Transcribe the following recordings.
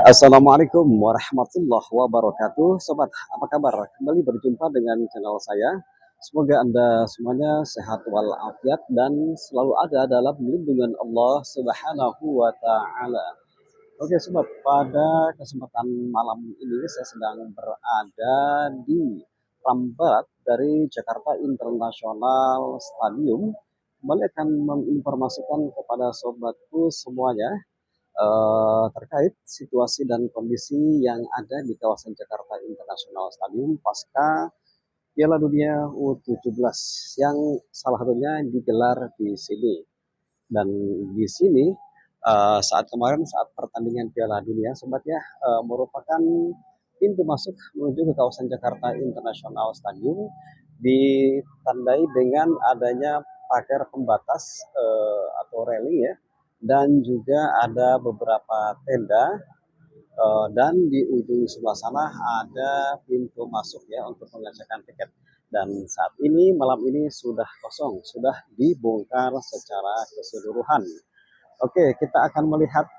Assalamualaikum warahmatullahi wabarakatuh. Sobat, apa kabar? Kembali berjumpa dengan channel saya. Semoga Anda semuanya sehat walafiat dan selalu ada dalam lindungan Allah Subhanahu wa taala. Oke, sobat, pada kesempatan malam ini saya sedang berada di Rambat dari Jakarta International Stadium. Kembali akan menginformasikan kepada sobatku semuanya terkait situasi dan kondisi yang ada di kawasan Jakarta International Stadium pasca Piala Dunia U17 yang salah satunya digelar di sini. Dan di sini saat kemarin saat pertandingan Piala Dunia sobatnya merupakan pintu masuk menuju ke kawasan Jakarta International Stadium ditandai dengan adanya pagar pembatas atau railing ya, dan juga ada beberapa tenda dan di ujung sebelah sana ada pintu masuk ya untuk pengecekan tiket. Dan saat ini malam ini sudah kosong, sudah dibongkar secara keseluruhan. Oke, kita akan melihat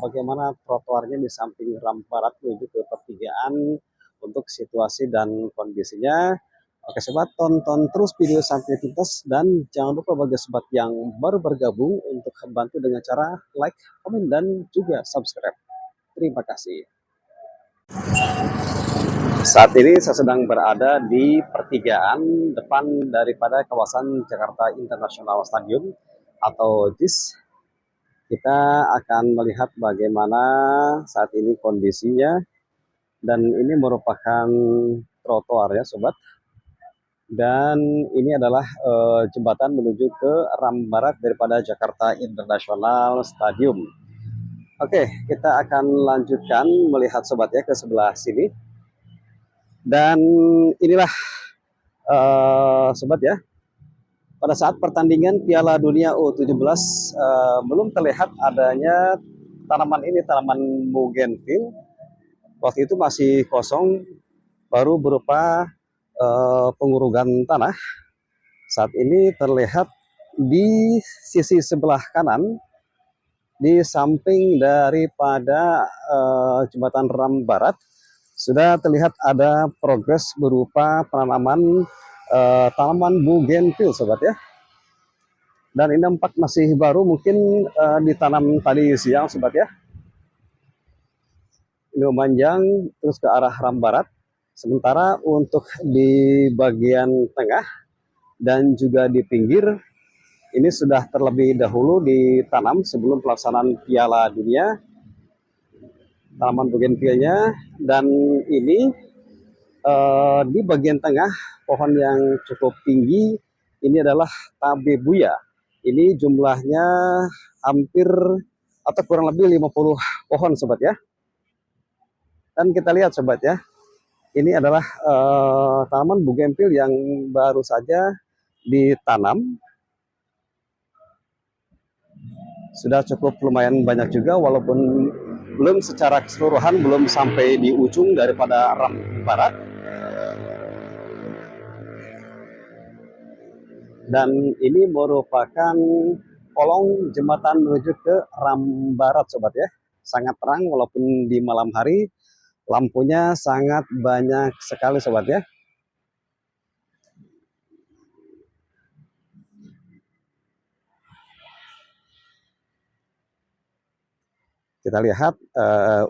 bagaimana trotoarnya di samping ramp barat menuju ke pertigaan untuk situasi dan kondisinya. Oke sobat, tonton terus video sampai tuntas dan jangan lupa bagi sobat yang baru bergabung untuk bantu dengan cara like, komen, dan juga subscribe. Terima kasih. Saat ini saya sedang berada di pertigaan depan daripada kawasan Jakarta International Stadium atau JIS. Kita akan melihat bagaimana saat ini kondisinya, dan ini merupakan trotoar ya sobat. Dan ini adalah jembatan menuju ke ramp barat daripada Jakarta International Stadium. Oke, kita akan lanjutkan melihat sobat ya ke sebelah sini. Dan inilah sobat ya, pada saat pertandingan Piala Dunia U17 belum terlihat adanya tanaman ini, tanaman bougainville. Waktu itu masih kosong, baru berupa pengurugan tanah. Saat ini terlihat di sisi sebelah kanan, di samping daripada jembatan Ram Barat, sudah terlihat ada progres berupa penanaman tanaman bougainville sobat ya. Dan ini nampak masih baru, mungkin ditanam tadi siang sobat ya. Ini memanjang terus ke arah Ram Barat. Sementara untuk di bagian tengah dan juga di pinggir ini sudah terlebih dahulu ditanam sebelum pelaksanaan Piala Dunia tanaman bougainvillenya. Dan ini di bagian tengah pohon yang cukup tinggi ini adalah tabebuya. Ini jumlahnya hampir atau kurang lebih 50 pohon sobat ya. Dan kita lihat sobat ya, ini adalah tanaman bougainville yang baru saja ditanam. Sudah cukup lumayan banyak juga, walaupun belum secara keseluruhan, belum sampai di ujung daripada ramp barat. Dan ini merupakan kolong jembatan menuju ke ramp barat sobat ya. Sangat terang walaupun di malam hari, lampunya sangat banyak sekali sobat ya. Kita lihat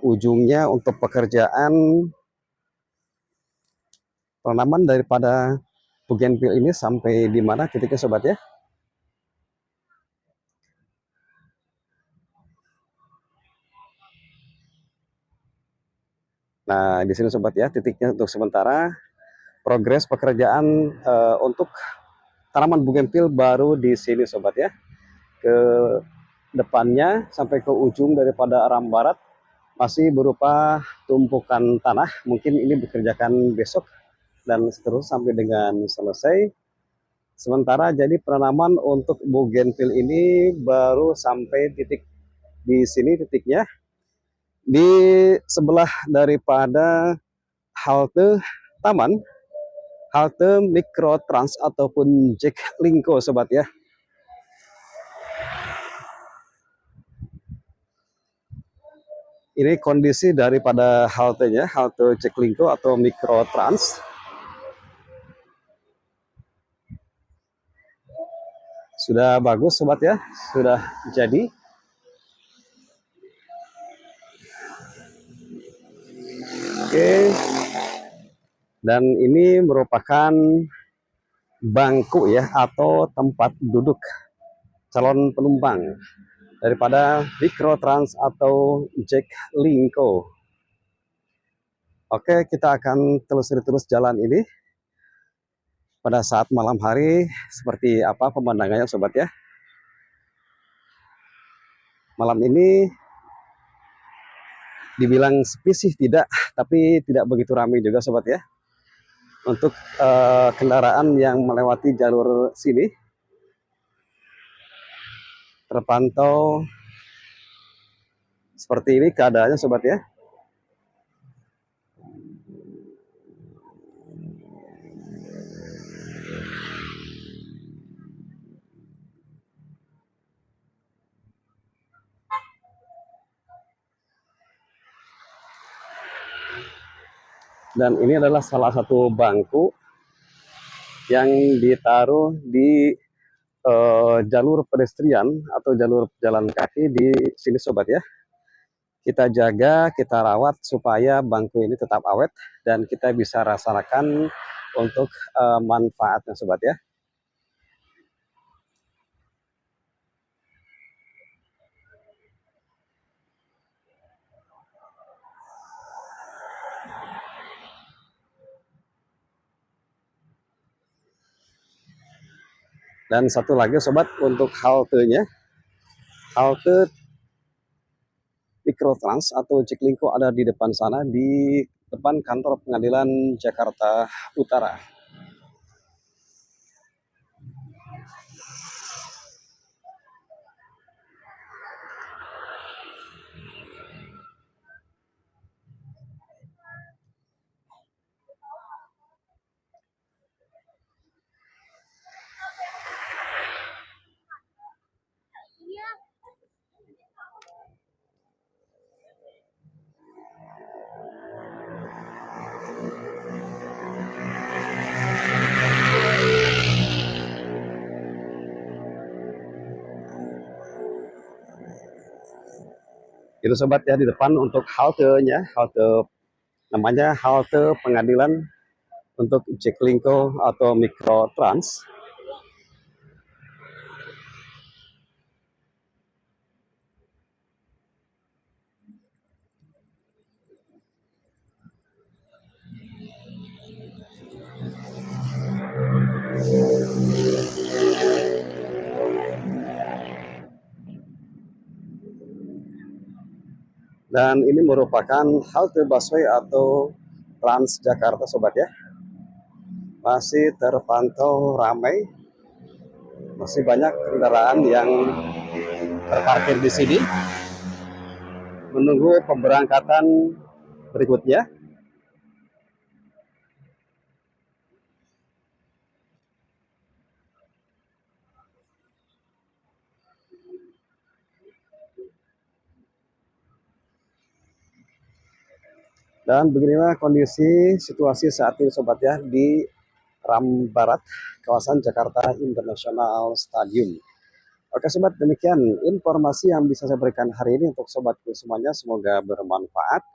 ujungnya untuk pekerjaan penanaman daripada bougainville ini sampai di mana titiknya sobat ya. Nah, di sini sobat ya titiknya untuk sementara. Progres pekerjaan untuk tanaman bougainville baru di sini sobat ya. Ke depannya sampai ke ujung daripada ramp barat masih berupa tumpukan tanah. Mungkin ini dikerjakan besok dan seterusnya sampai dengan selesai. Sementara jadi penanaman untuk bougainville ini baru sampai titik di sini titiknya, di sebelah daripada halte taman, halte Mikrotrans ataupun Jaklingko sobat ya. Ini kondisi daripada haltenya, halte Ceklinko atau Mikrotrans. Sudah bagus sobat ya, sudah jadi. Oke. Dan ini merupakan bangku ya atau tempat duduk calon penumpang daripada Mikrotrans atau Ceklinko. Oke, kita akan telusuri terus jalan ini pada saat malam hari seperti apa pemandangannya sobat ya. Malam ini dibilang sepi sih tidak, tapi tidak begitu ramai juga sobat ya. Untuk kendaraan yang melewati jalur sini terpantau seperti ini keadaannya sobat ya. Dan ini adalah salah satu bangku yang ditaruh di jalur pedestrian atau jalur pejalan kaki di sini sobat ya. Kita jaga, kita rawat supaya bangku ini tetap awet dan kita bisa rasakan untuk manfaatnya sobat ya. Dan satu lagi sobat untuk haltenya, halte Mikrotrans atau Ceklinko ada di depan sana, di depan kantor pengadilan Jakarta Utara. Itu sobat ya, di depan untuk haltenya, halte namanya halte pengadilan untuk Ceklinko atau Mikrotrans. Dan ini merupakan halte busway atau Transjakarta sobat ya. Masih terpantau ramai, masih banyak kendaraan yang terparkir di sini menunggu pemberangkatan berikutnya. Dan beginilah kondisi situasi saat ini sobat ya di Ram Barat, kawasan Jakarta International Stadium. Oke sobat, demikian informasi yang bisa saya berikan hari ini untuk sobatku semuanya. Semoga bermanfaat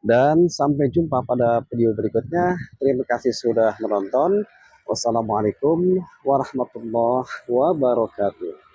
dan sampai jumpa pada video berikutnya. Terima kasih sudah menonton. Wassalamualaikum warahmatullahi wabarakatuh.